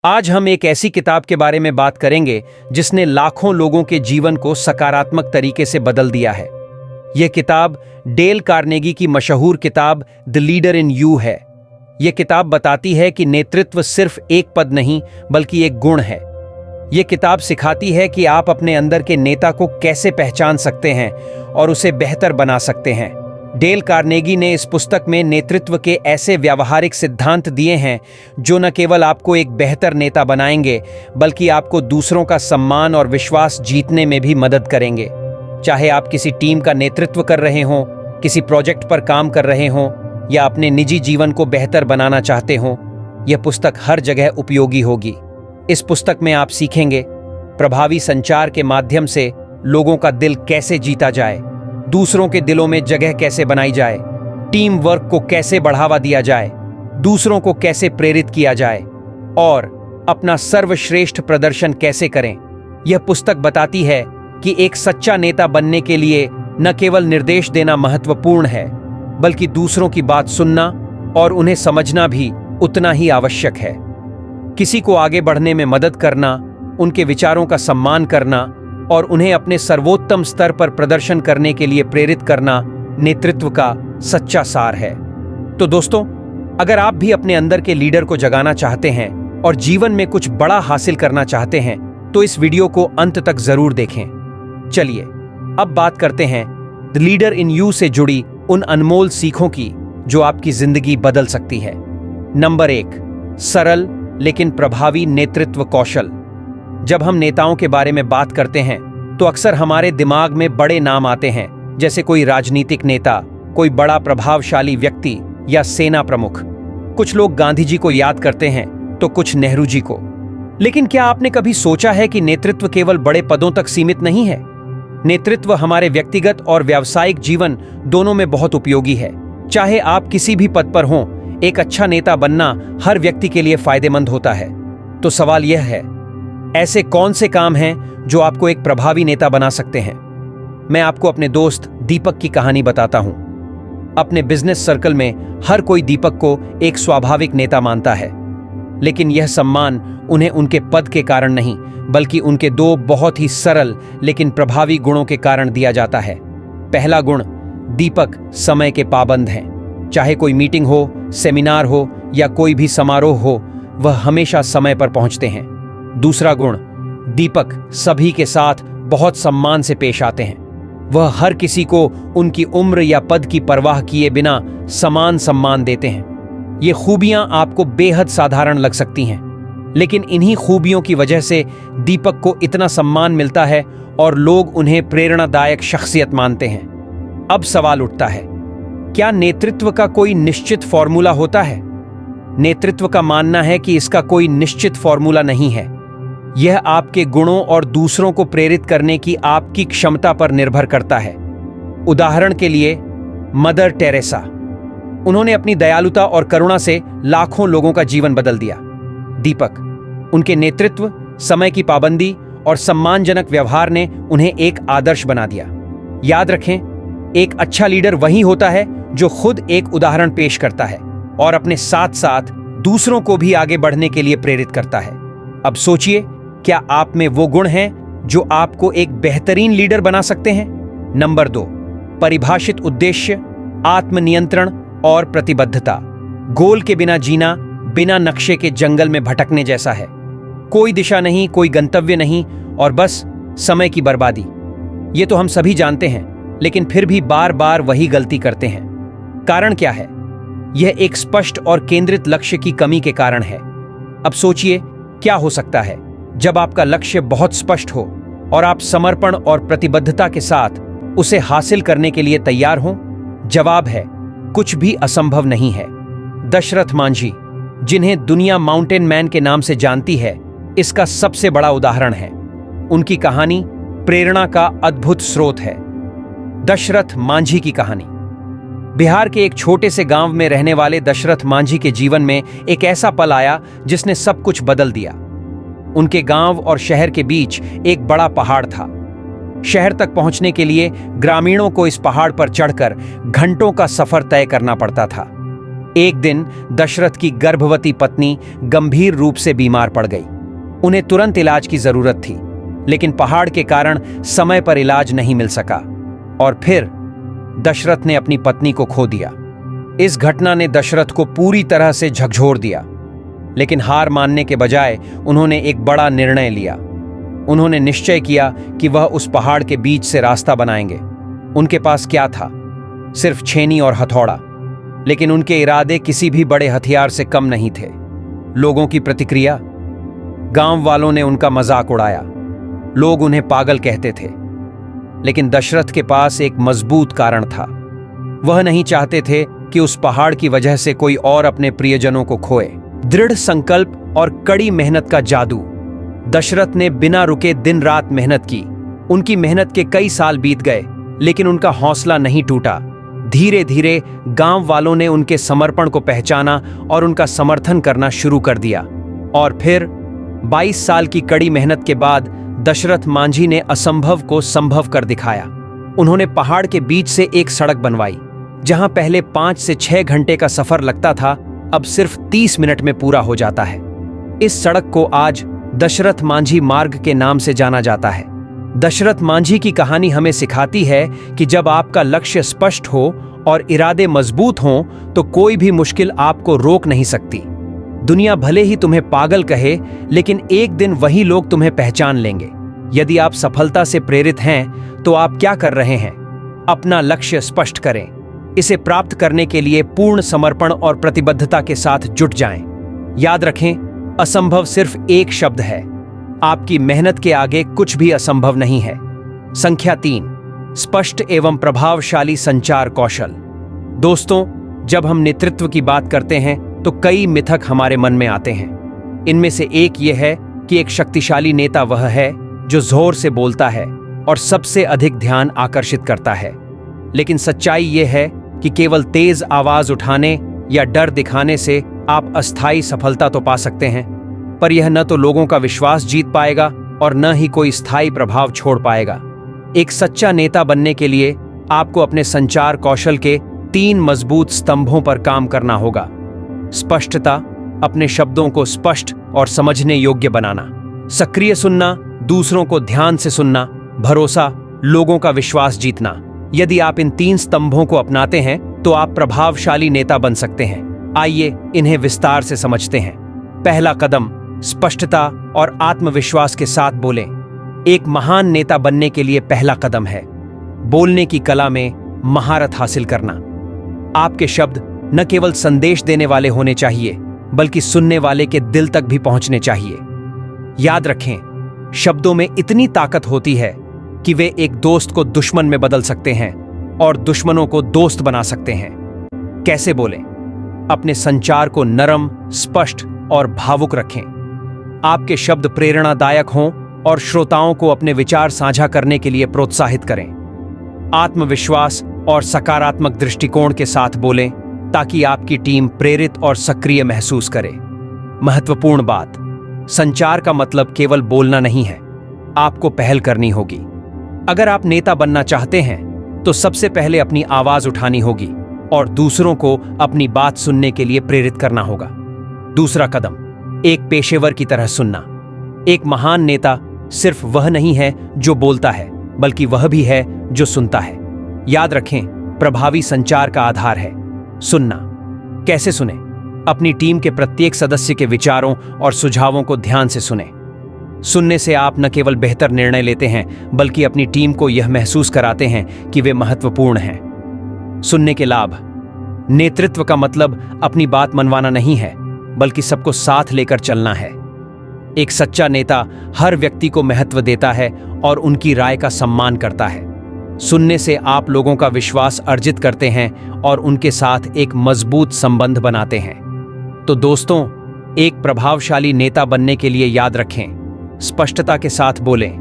आज हम एक ऐसी किताब के बारे में बात करेंगे जिसने लाखों लोगों के जीवन को सकारात्मक तरीके से बदल दिया है। यह किताब डेल कार्नेगी की मशहूर किताब द लीडर इन यू है। यह किताब बताती है कि नेतृत्व सिर्फ एक पद नहीं बल्कि एक गुण है। यह किताब सिखाती है कि आप अपने अंदर के नेता को कैसे पहचान सकते हैं और उसे बेहतर बना सकते हैं। डेल कार्नेगी ने इस पुस्तक में नेतृत्व के ऐसे व्यावहारिक सिद्धांत दिए हैं जो न केवल आपको एक बेहतर नेता बनाएंगे बल्कि आपको दूसरों का सम्मान और विश्वास जीतने में भी मदद करेंगे। चाहे आप किसी टीम का नेतृत्व कर रहे हों, किसी प्रोजेक्ट पर काम कर रहे हों या अपने निजी जीवन को बेहतर बनाना चाहते हों, यह पुस्तक हर जगह उपयोगी होगी। इस पुस्तक में आप सीखेंगे प्रभावी संचार के माध्यम से लोगों का दिल कैसे जीता जाए, दूसरों के दिलों में जगह कैसे बनाई जाए, टीम वर्क को कैसे बढ़ावा दिया जाए, दूसरों को कैसे प्रेरित किया जाए और अपना सर्वश्रेष्ठ प्रदर्शन कैसे करें। यह पुस्तक बताती है कि एक सच्चा नेता बनने के लिए न केवल निर्देश देना महत्वपूर्ण है बल्कि दूसरों की बात सुनना और उन्हें समझना भी उतना ही आवश्यक है। किसी को आगे बढ़ने में मदद करना, उनके विचारों का सम्मान करना और उन्हें अपने सर्वोत्तम स्तर पर प्रदर्शन करने के लिए प्रेरित करना नेतृत्व का सच्चा सार है। तो दोस्तों, अगर आप भी अपने अंदर के लीडर को जगाना चाहते हैं और जीवन में कुछ बड़ा हासिल करना चाहते हैं तो इस वीडियो को अंत तक जरूर देखें। चलिए अब बात करते हैं द लीडर इन यू से जुड़ी उन अनमोल सीखों की जो आपकी जिंदगी बदल सकती है। नंबर 1, सरल लेकिन प्रभावी नेतृत्व कौशल। जब हम नेताओं के बारे में बात करते हैं तो अक्सर हमारे दिमाग में बड़े नाम आते हैं, जैसे कोई राजनीतिक नेता, कोई बड़ा प्रभावशाली व्यक्ति या सेना प्रमुख। कुछ लोग गांधी जी को याद करते हैं तो कुछ नेहरू जी को। लेकिन क्या आपने कभी सोचा है कि नेतृत्व केवल बड़े पदों तक सीमित नहीं है? नेतृत्व हमारे व्यक्तिगत और व्यावसायिक जीवन दोनों में बहुत उपयोगी है। चाहे आप किसी भी पद पर हों, एक अच्छा नेता बनना हर व्यक्ति के लिए फायदेमंद होता है। तो सवाल यह है, ऐसे कौन से काम हैं जो आपको एक प्रभावी नेता बना सकते हैं? मैं आपको अपने दोस्त दीपक की कहानी बताता हूं। अपने बिजनेस सर्कल में हर कोई दीपक को एक स्वाभाविक नेता मानता है, लेकिन यह सम्मान उन्हें उनके पद के कारण नहीं बल्कि उनके 2 बहुत ही सरल लेकिन प्रभावी गुणों के कारण दिया जाता है। पहला गुण, दीपक समय के पाबंद हैं। चाहे कोई मीटिंग हो, सेमिनार हो या कोई भी समारोह हो, वह हमेशा समय पर पहुंचते हैं। दूसरा गुण, दीपक सभी के साथ बहुत सम्मान से पेश आते हैं। वह हर किसी को उनकी उम्र या पद की परवाह किए बिना समान सम्मान देते हैं। ये खूबियां आपको बेहद साधारण लग सकती हैं, लेकिन इन्हीं खूबियों की वजह से दीपक को इतना सम्मान मिलता है और लोग उन्हें प्रेरणादायक शख्सियत मानते हैं। अब सवाल उठता है, क्या नेतृत्व का कोई निश्चित फॉर्मूला होता है? नेतृत्व का मानना है कि इसका कोई निश्चित फॉर्मूला नहीं है। यह आपके गुणों और दूसरों को प्रेरित करने की आपकी क्षमता पर निर्भर करता है। उदाहरण के लिए मदर टेरेसा, उन्होंने अपनी दयालुता और करुणा से लाखों लोगों का जीवन बदल दिया। दीपक, उनके नेतृत्व, समय की पाबंदी और सम्मानजनक व्यवहार ने उन्हें एक आदर्श बना दिया। याद रखें, एक अच्छा लीडर वही होता है जो खुद एक उदाहरण पेश करता है और अपने साथ साथ दूसरों को भी आगे बढ़ने के लिए प्रेरित करता है। अब सोचिए, क्या आप में वो गुण हैं जो आपको एक बेहतरीन लीडर बना सकते हैं? नंबर 2, परिभाषित उद्देश्य, आत्मनियंत्रण और प्रतिबद्धता। गोल के बिना जीना बिना नक्शे के जंगल में भटकने जैसा है। कोई दिशा नहीं, कोई गंतव्य नहीं और बस समय की बर्बादी। ये तो हम सभी जानते हैं, लेकिन फिर भी बार बार वही गलती करते हैं। कारण क्या है? यह एक स्पष्ट और केंद्रित लक्ष्य की कमी के कारण है। अब सोचिए, क्या हो सकता है जब आपका लक्ष्य बहुत स्पष्ट हो और आप समर्पण और प्रतिबद्धता के साथ उसे हासिल करने के लिए तैयार हों? जवाब है, कुछ भी असंभव नहीं है। दशरथ मांझी, जिन्हें दुनिया माउंटेन मैन के नाम से जानती है, इसका सबसे बड़ा उदाहरण है। उनकी कहानी प्रेरणा का अद्भुत स्रोत है। दशरथ मांझी की कहानी। बिहार के एक छोटे से गांव में रहने वाले दशरथ मांझी के जीवन में एक ऐसा पल आया जिसने सब कुछ बदल दिया। उनके गांव और शहर के बीच एक बड़ा पहाड़ था। शहर तक पहुंचने के लिए ग्रामीणों को इस पहाड़ पर चढ़कर घंटों का सफर तय करना पड़ता था। एक दिन दशरथ की गर्भवती पत्नी गंभीर रूप से बीमार पड़ गई। उन्हें तुरंत इलाज की जरूरत थी, लेकिन पहाड़ के कारण समय पर इलाज नहीं मिल सका और फिर दशरथ ने अपनी पत्नी को खो दिया। इस घटना ने दशरथ को पूरी तरह से झकझोर दिया, लेकिन हार मानने के बजाय उन्होंने एक बड़ा निर्णय लिया। उन्होंने निश्चय किया कि वह उस पहाड़ के बीच से रास्ता बनाएंगे। उनके पास क्या था? सिर्फ छेनी और हथौड़ा, लेकिन उनके इरादे किसी भी बड़े हथियार से कम नहीं थे। लोगों की प्रतिक्रिया? गांव वालों ने उनका मजाक उड़ाया। लोग उन्हें पागल कहते थे, लेकिन दशरथ के पास एक मजबूत कारण था। वह नहीं चाहते थे कि उस पहाड़ की वजह से कोई और अपने प्रियजनों को खोए। दृढ़ संकल्प और कड़ी मेहनत का जादू। दशरथ ने बिना रुके दिन रात मेहनत की। उनकी मेहनत के कई साल बीत गए, लेकिन उनका हौसला नहीं टूटा। धीरे धीरे गांव वालों ने उनके समर्पण को पहचाना और उनका समर्थन करना शुरू कर दिया। और फिर 22 साल की कड़ी मेहनत के बाद दशरथ मांझी ने असंभव को संभव कर दिखाया। उन्होंने पहाड़ के बीच से एक सड़क बनवाई। जहां पहले 5 से 6 घंटे का सफर लगता था, अब सिर्फ 30 मिनट में पूरा हो जाता है। इस सड़क को आज दशरथ मांझी मार्ग के नाम से जाना जाता है। दशरथ मांझी की कहानी हमें सिखाती है कि जब आपका लक्ष्य स्पष्ट हो और इरादे मजबूत हों, तो कोई भी मुश्किल आपको रोक नहीं सकती। दुनिया भले ही तुम्हें पागल कहे, लेकिन एक दिन वही लोग तुम्हें पहचान लेंगे। यदि आप सफलता से प्रेरित हैं, तो आप क्या कर रहे हैं? अपना लक्ष्य स्पष्ट करें। इसे प्राप्त करने के लिए पूर्ण समर्पण और प्रतिबद्धता के साथ जुट जाएं। याद रखें, असंभव सिर्फ एक शब्द है। आपकी मेहनत के आगे कुछ भी असंभव नहीं है। संख्या 3, स्पष्ट एवं प्रभावशाली संचार कौशल। दोस्तों, जब हम नेतृत्व की बात करते हैं तो कई मिथक हमारे मन में आते हैं। इनमें से एक यह है कि एक शक्तिशाली नेता वह है जो जोर से बोलता है और सबसे अधिक ध्यान आकर्षित करता है। लेकिन सच्चाई यह है कि केवल तेज आवाज उठाने या डर दिखाने से आप अस्थायी सफलता तो पा सकते हैं, पर यह न तो लोगों का विश्वास जीत पाएगा और न ही कोई स्थायी प्रभाव छोड़ पाएगा। एक सच्चा नेता बनने के लिए आपको अपने संचार कौशल के 3 मजबूत स्तंभों पर काम करना होगा। स्पष्टता, अपने शब्दों को स्पष्ट और समझने योग्य बनाना। सक्रिय सुनना, दूसरों को ध्यान से सुनना। भरोसा, लोगों का विश्वास जीतना। यदि आप इन 3 स्तंभों को अपनाते हैं तो आप प्रभावशाली नेता बन सकते हैं। आइए इन्हें विस्तार से समझते हैं। पहला कदम, स्पष्टता और आत्मविश्वास के साथ बोलें। एक महान नेता बनने के लिए पहला कदम है बोलने की कला में महारत हासिल करना। आपके शब्द न केवल संदेश देने वाले होने चाहिए, बल्कि सुनने वाले के दिल तक भी पहुंचने चाहिए। याद रखें, शब्दों में इतनी ताकत होती है कि वे एक दोस्त को दुश्मन में बदल सकते हैं और दुश्मनों को दोस्त बना सकते हैं। कैसे बोलें? अपने संचार को नरम, स्पष्ट और भावुक रखें। आपके शब्द प्रेरणादायक हों और श्रोताओं को अपने विचार साझा करने के लिए प्रोत्साहित करें। आत्मविश्वास और सकारात्मक दृष्टिकोण के साथ बोलें ताकि आपकी टीम प्रेरित और सक्रिय महसूस करे। महत्वपूर्ण बात, संचार का मतलब केवल बोलना नहीं है, आपको पहल करनी होगी। अगर आप नेता बनना चाहते हैं तो सबसे पहले अपनी आवाज उठानी होगी और दूसरों को अपनी बात सुनने के लिए प्रेरित करना होगा। दूसरा कदम, एक पेशेवर की तरह सुनना। एक महान नेता सिर्फ वह नहीं है जो बोलता है, बल्कि वह भी है जो सुनता है। याद रखें, प्रभावी संचार का आधार है सुनना। कैसे सुने? अपनी टीम के प्रत्येक सदस्य के विचारों और सुझावों को ध्यान से सुने। सुनने से आप न केवल बेहतर निर्णय लेते हैं, बल्कि अपनी टीम को यह महसूस कराते हैं कि वे महत्वपूर्ण हैं। सुनने के लाभ, नेतृत्व का मतलब अपनी बात मनवाना नहीं है, बल्कि सबको साथ लेकर चलना है। एक सच्चा नेता हर व्यक्ति को महत्व देता है और उनकी राय का सम्मान करता है। सुनने से आप लोगों का विश्वास अर्जित करते हैं और उनके साथ एक मजबूत संबंध बनाते हैं। तो दोस्तों, एक प्रभावशाली नेता बनने के लिए याद रखें, स्पष्टता के साथ बोलें,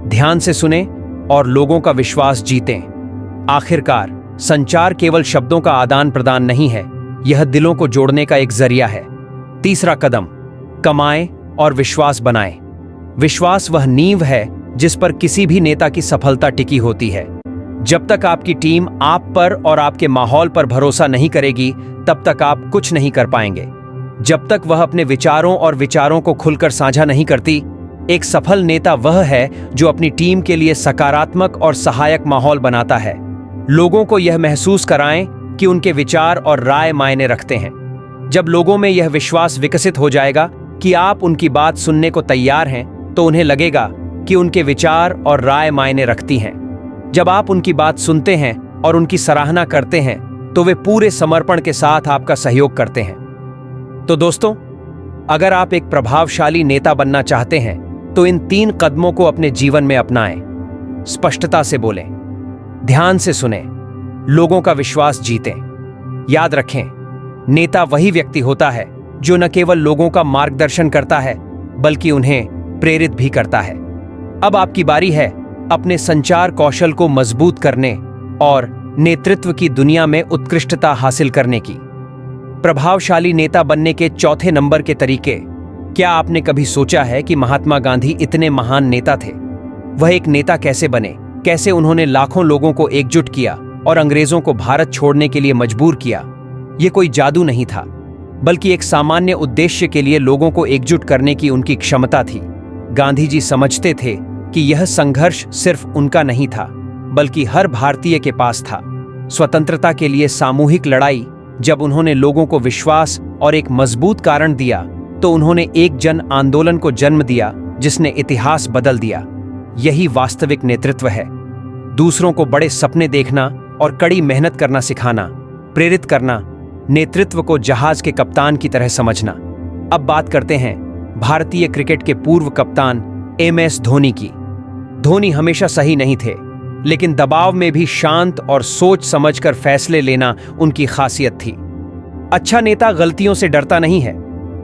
ध्यान से सुनें और लोगों का विश्वास जीतें। आखिरकार, संचार केवल शब्दों का आदान प्रदान नहीं है, यह दिलों को जोड़ने का एक जरिया है। तीसरा कदम, कमाएं और विश्वास बनाएं। विश्वास वह नींव है जिस पर किसी भी नेता की सफलता टिकी होती है। जब तक आपकी टीम आप पर और आपके माहौल पर भरोसा नहीं करेगी, तब तक आप कुछ नहीं कर पाएंगे। जब तक वह अपने विचारों और विचारों को खुलकर साझा नहीं करती। एक सफल नेता वह है जो अपनी टीम के लिए सकारात्मक और सहायक माहौल बनाता है। लोगों को यह महसूस कराएं कि उनके विचार और राय मायने रखते हैं। जब लोगों में यह विश्वास विकसित हो जाएगा कि आप उनकी बात सुनने को तैयार हैं, तो उन्हें लगेगा कि उनके विचार और राय मायने रखती हैं। जब आप उनकी बात सुनते हैं और उनकी सराहना करते हैं, तो वे पूरे समर्पण के साथ आपका सहयोग करते हैं। तो दोस्तों, अगर आप एक प्रभावशाली नेता बनना चाहते हैं, तो इन 3 कदमों को अपने जीवन में अपनाएं। स्पष्टता से बोलें, ध्यान से सुनें, लोगों का विश्वास जीतें। याद रखें, नेता वही व्यक्ति होता है जो न केवल लोगों का मार्गदर्शन करता है, बल्कि उन्हें प्रेरित भी करता है। अब आपकी बारी है अपने संचार कौशल को मजबूत करने और नेतृत्व की दुनिया में उत्कृष्टता हासिल करने की। प्रभावशाली नेता बनने के चौथे नंबर के तरीके। क्या आपने कभी सोचा है कि महात्मा गांधी इतने महान नेता थे? वह एक नेता कैसे बने? कैसे उन्होंने लाखों लोगों को एकजुट किया और अंग्रेजों को भारत छोड़ने के लिए मजबूर किया? यह कोई जादू नहीं था, बल्कि एक सामान्य उद्देश्य के लिए लोगों को एकजुट करने की उनकी क्षमता थी। गांधी जी समझते थे कि यह संघर्ष सिर्फ उनका नहीं था, बल्कि हर भारतीय के पास था। स्वतंत्रता के लिए सामूहिक लड़ाई। जब उन्होंने लोगों को विश्वास और एक मजबूत कारण दिया, तो उन्होंने एक जन आंदोलन को जन्म दिया जिसने इतिहास बदल दिया। यही वास्तविक नेतृत्व है। दूसरों को बड़े सपने देखना और कड़ी मेहनत करना सिखाना, प्रेरित करना, नेतृत्व को जहाज के कप्तान की तरह समझना। अब बात करते हैं भारतीय क्रिकेट के पूर्व कप्तान MS धोनी की। धोनी हमेशा सही नहीं थे, लेकिन दबाव में भी शांत और सोच समझकर फैसले लेना उनकी खासियत थी। अच्छा नेता गलतियों से डरता नहीं है,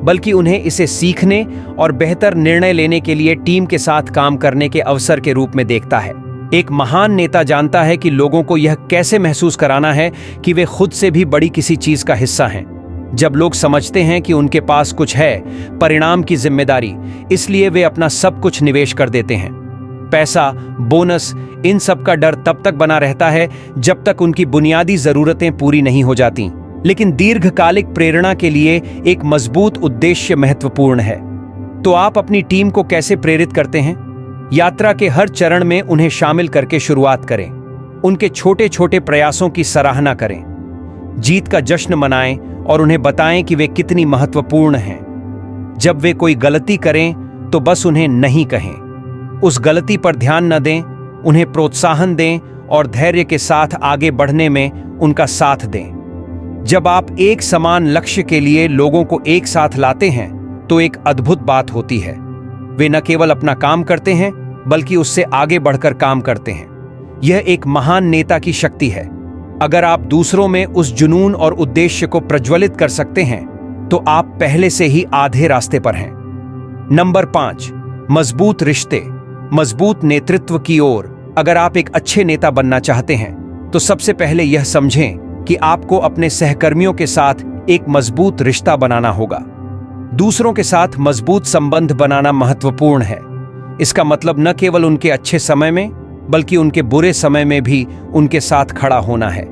बल्कि उन्हें इसे सीखने और बेहतर निर्णय लेने के लिए टीम के साथ काम करने के अवसर के रूप में देखता है। एक महान नेता जानता है कि लोगों को यह कैसे महसूस कराना है कि वे खुद से भी बड़ी किसी चीज का हिस्सा हैं। जब लोग समझते हैं कि उनके पास कुछ है, परिणाम की जिम्मेदारी, इसलिए वे अपना सब कुछ निवेश कर देते हैं। पैसा, बोनस, इन सब का डर तब तक बना रहता है जब तक उनकी बुनियादी जरूरतें पूरी नहीं हो जाती। लेकिन दीर्घकालिक प्रेरणा के लिए एक मजबूत उद्देश्य महत्वपूर्ण है। तो आप अपनी टीम को कैसे प्रेरित करते हैं? यात्रा के हर चरण में उन्हें शामिल करके शुरुआत करें। उनके छोटे छोटे प्रयासों की सराहना करें। जीत का जश्न मनाएं और उन्हें बताएं कि वे कितनी महत्वपूर्ण हैं। जब वे कोई गलती करें तो बस उन्हें नहीं कहें, उस गलती पर ध्यान न दें, उन्हें प्रोत्साहन दें और धैर्य के साथ आगे बढ़ने में उनका साथ दें। जब आप एक समान लक्ष्य के लिए लोगों को एक साथ लाते हैं, तो एक अद्भुत बात होती है। वे न केवल अपना काम करते हैं, बल्कि उससे आगे बढ़कर काम करते हैं। यह एक महान नेता की शक्ति है। अगर आप दूसरों में उस जुनून और उद्देश्य को प्रज्वलित कर सकते हैं, तो आप पहले से ही आधे रास्ते पर हैं। नंबर 5, मजबूत रिश्ते। मजबूत नेतृत्व की ओर अगर आप एक अच्छे नेता बनना चाहते हैं, तो सबसे पहले यह समझें कि आपको अपने सहकर्मियों के साथ एक मजबूत रिश्ता बनाना होगा। दूसरों के साथ मजबूत संबंध बनाना महत्वपूर्ण है। इसका मतलब न केवल उनके अच्छे समय में, बल्कि उनके बुरे समय में भी उनके साथ खड़ा होना है।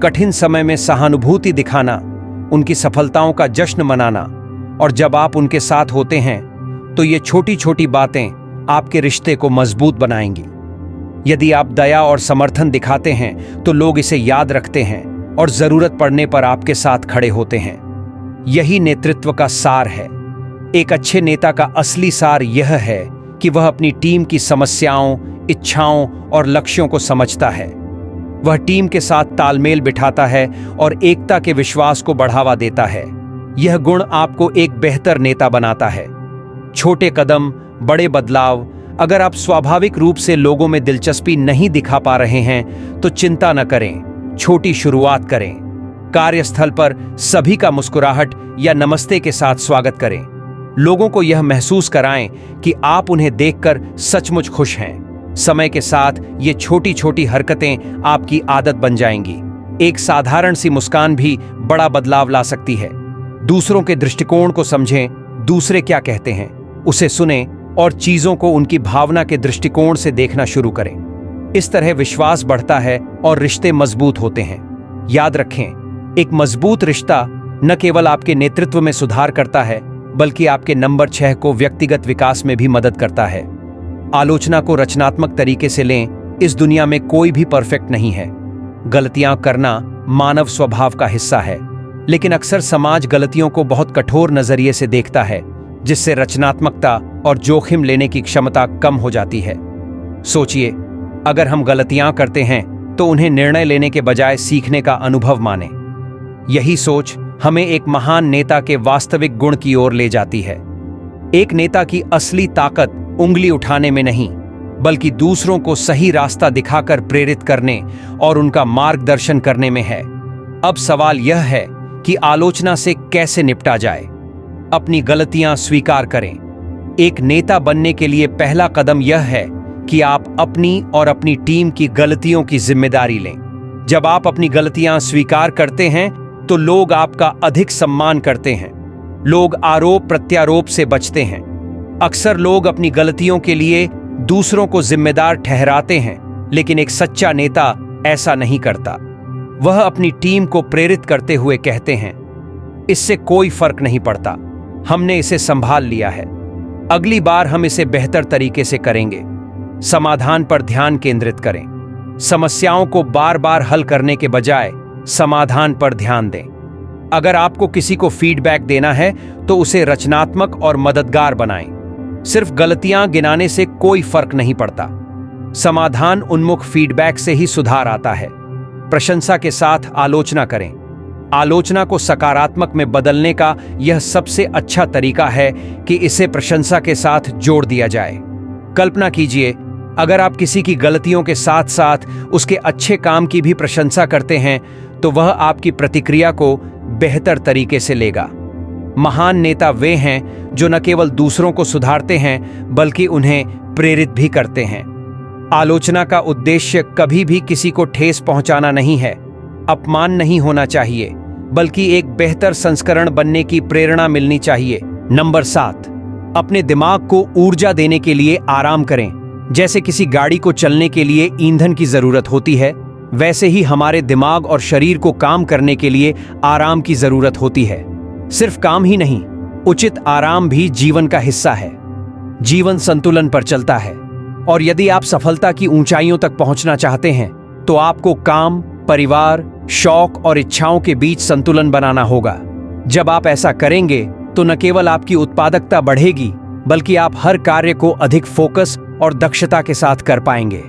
कठिन समय में सहानुभूति दिखाना, उनकी सफलताओं का जश्न मनाना, और जब आप उनके साथ होते हैं, तो ये छोटी छोटी बातें आपके रिश्ते को मजबूत बनाएंगी। यदि आप दया और समर्थन दिखाते हैं, तो लोग इसे याद रखते हैं और जरूरत पड़ने पर आपके साथ खड़े होते हैं। यही नेतृत्व का सार है। एक अच्छे नेता का असली सार यह है कि वह अपनी टीम की समस्याओं, इच्छाओं और लक्ष्यों को समझता है। वह टीम के साथ तालमेल बिठाता है और एकता के विश्वास को बढ़ावा देता है। यह गुण आपको एक बेहतर नेता बनाता है। छोटे कदम, बड़े बदलाव। अगर आप स्वाभाविक रूप से लोगों में दिलचस्पी नहीं दिखा पा रहे हैं, तो चिंता न करें, छोटी शुरुआत करें। कार्यस्थल पर सभी का मुस्कुराहट या नमस्ते के साथ स्वागत करें। लोगों को यह महसूस कराएं कि आप उन्हें देखकर सचमुच खुश हैं। समय के साथ ये छोटी छोटी हरकतें आपकी आदत बन जाएंगी। एक साधारण सी मुस्कान भी बड़ा बदलाव ला सकती है। दूसरों के दृष्टिकोण को समझें, दूसरे क्या कहते हैं उसे सुनें और चीजों को उनकी भावना के दृष्टिकोण से देखना शुरू करें। इस तरह विश्वास बढ़ता है और रिश्ते मजबूत होते हैं। याद रखें, एक मजबूत रिश्ता न केवल आपके नेतृत्व में सुधार करता है, बल्कि आपके नंबर 6 को व्यक्तिगत विकास में भी मदद करता है। आलोचना को रचनात्मक तरीके से लें। इस दुनिया में कोई भी परफेक्ट नहीं है। गलतियां करना मानव स्वभाव का हिस्सा है, लेकिन अक्सर समाज गलतियों को बहुत कठोर नजरिए से देखता है, जिससे रचनात्मकता और जोखिम लेने की क्षमता कम हो जाती है। सोचिए, अगर हम गलतियां करते हैं तो उन्हें निर्णय लेने के बजाय सीखने का अनुभव माने। यही सोच हमें एक महान नेता के वास्तविक गुण की ओर ले जाती है। एक नेता की असली ताकत उंगली उठाने में नहीं, बल्कि दूसरों को सही रास्ता दिखाकर प्रेरित करने और उनका मार्गदर्शन करने में है। अब सवाल यह है कि आलोचना से कैसे निपटा जाए। अपनी गलतियां स्वीकार करें। एक नेता बनने के लिए पहला कदम यह है कि आप अपनी और अपनी टीम की गलतियों की जिम्मेदारी लें। जब आप अपनी गलतियां स्वीकार करते हैं तो लोग आपका अधिक सम्मान करते हैं। लोग आरोप प्रत्यारोप से बचते हैं। अक्सर लोग अपनी गलतियों के लिए दूसरों को जिम्मेदार ठहराते हैं, लेकिन एक सच्चा नेता ऐसा नहीं करता। वह अपनी टीम को प्रेरित करते हुए कहते हैं, इससे कोई फर्क नहीं पड़ता, हमने इसे संभाल लिया है, अगली बार हम इसे बेहतर तरीके से करेंगे। समाधान पर ध्यान केंद्रित करें। समस्याओं को बार बार हल करने के बजाय समाधान पर ध्यान दें। अगर आपको किसी को फीडबैक देना है तो उसे रचनात्मक और मददगार बनाएं। सिर्फ गलतियां गिनाने से कोई फर्क नहीं पड़ता। समाधान उन्मुख फीडबैक से ही सुधार आता है। प्रशंसा के साथ आलोचना करें। आलोचना को सकारात्मक में बदलने का यह सबसे अच्छा तरीका है कि इसे प्रशंसा के साथ जोड़ दिया जाए। कल्पना कीजिए, अगर आप किसी की गलतियों के साथ साथ उसके अच्छे काम की भी प्रशंसा करते हैं तो वह आपकी प्रतिक्रिया को बेहतर तरीके से लेगा। महान नेता वे हैं जो न केवल दूसरों को सुधारते हैं, बल्कि उन्हें प्रेरित भी करते हैं। आलोचना का उद्देश्य कभी भी किसी को ठेस पहुंचाना नहीं है, अपमान नहीं होना चाहिए, बल्कि एक बेहतर संस्करण बनने की प्रेरणा मिलनी चाहिए। नंबर 7, अपने दिमाग को ऊर्जा देने के लिए आराम करें। जैसे किसी गाड़ी को चलने के लिए ईंधन की जरूरत होती है, वैसे ही हमारे दिमाग और शरीर को काम करने के लिए आराम की जरूरत होती है। सिर्फ काम ही नहीं, उचित आराम भी जीवन का हिस्सा है। जीवन संतुलन पर चलता है, और यदि आप सफलता की ऊंचाइयों तक पहुंचना चाहते हैं तो आपको काम, परिवार, शौक और इच्छाओं के बीच संतुलन बनाना होगा। जब आप ऐसा करेंगे तो न केवल आपकी उत्पादकता बढ़ेगी, बल्कि आप हर कार्य को अधिक फोकस और दक्षता के साथ कर पाएंगे।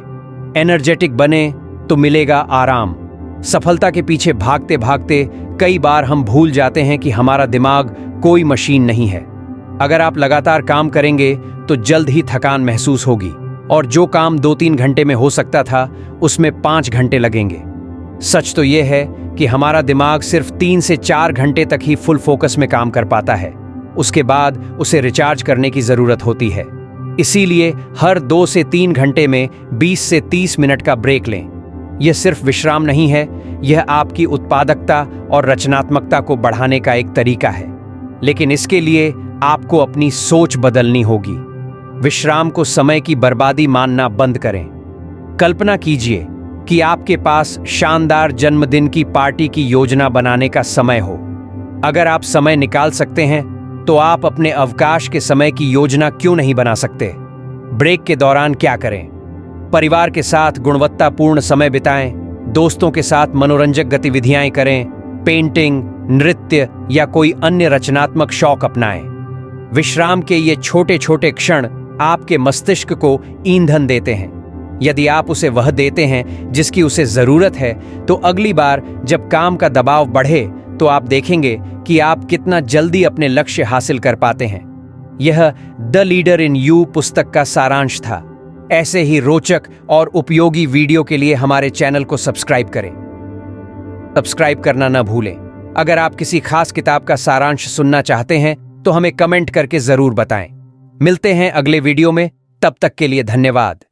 एनर्जेटिक बने तो मिलेगा आराम। सफलता के पीछे भागते भागते कई बार हम भूल जाते हैं कि हमारा दिमाग कोई मशीन नहीं है। अगर आप लगातार काम करेंगे तो जल्द ही थकान महसूस होगी, और जो काम 2-3 घंटे में हो सकता था उसमें 5 घंटे लगेंगे। सच तो यह है कि हमारा दिमाग सिर्फ 3 से 4 घंटे तक ही फुल फोकस में काम कर पाता है। उसके बाद उसे रिचार्ज करने की जरूरत होती है। इसीलिए हर 2 से 3 घंटे में 20 से 30 मिनट का ब्रेक लें। यह सिर्फ विश्राम नहीं है, यह आपकी उत्पादकता और रचनात्मकता को बढ़ाने का एक तरीका है। लेकिन इसके लिए आपको अपनी सोच बदलनी होगी। विश्राम को समय की बर्बादी मानना बंद करें। कल्पना कीजिए कि आपके पास शानदार जन्मदिन की पार्टी की योजना बनाने का समय हो। अगर आप समय निकाल सकते हैं तो आप अपने अवकाश के समय की योजना क्यों नहीं बना सकते? ब्रेक के दौरान क्या करें? परिवार के साथ गुणवत्तापूर्ण समय बिताएं, दोस्तों के साथ मनोरंजक गतिविधियां करें, पेंटिंग, नृत्य या कोई अन्य रचनात्मक शौक अपनाएं। विश्राम के ये छोटे छोटे क्षण आपके मस्तिष्क को ईंधन देते हैं। यदि आप उसे वह देते हैं जिसकी उसे जरूरत है, तो अगली बार जब काम का दबाव बढ़े तो आप देखेंगे कि आप कितना जल्दी अपने लक्ष्य हासिल कर पाते हैं। यह द लीडर इन यू पुस्तक का सारांश था। ऐसे ही रोचक और उपयोगी वीडियो के लिए हमारे चैनल को सब्सक्राइब करें। सब्सक्राइब करना न भूलें। अगर आप किसी खास किताब का सारांश सुनना चाहते हैं तो हमें कमेंट करके जरूर बताएं। मिलते हैं अगले वीडियो में, तब तक के लिए धन्यवाद।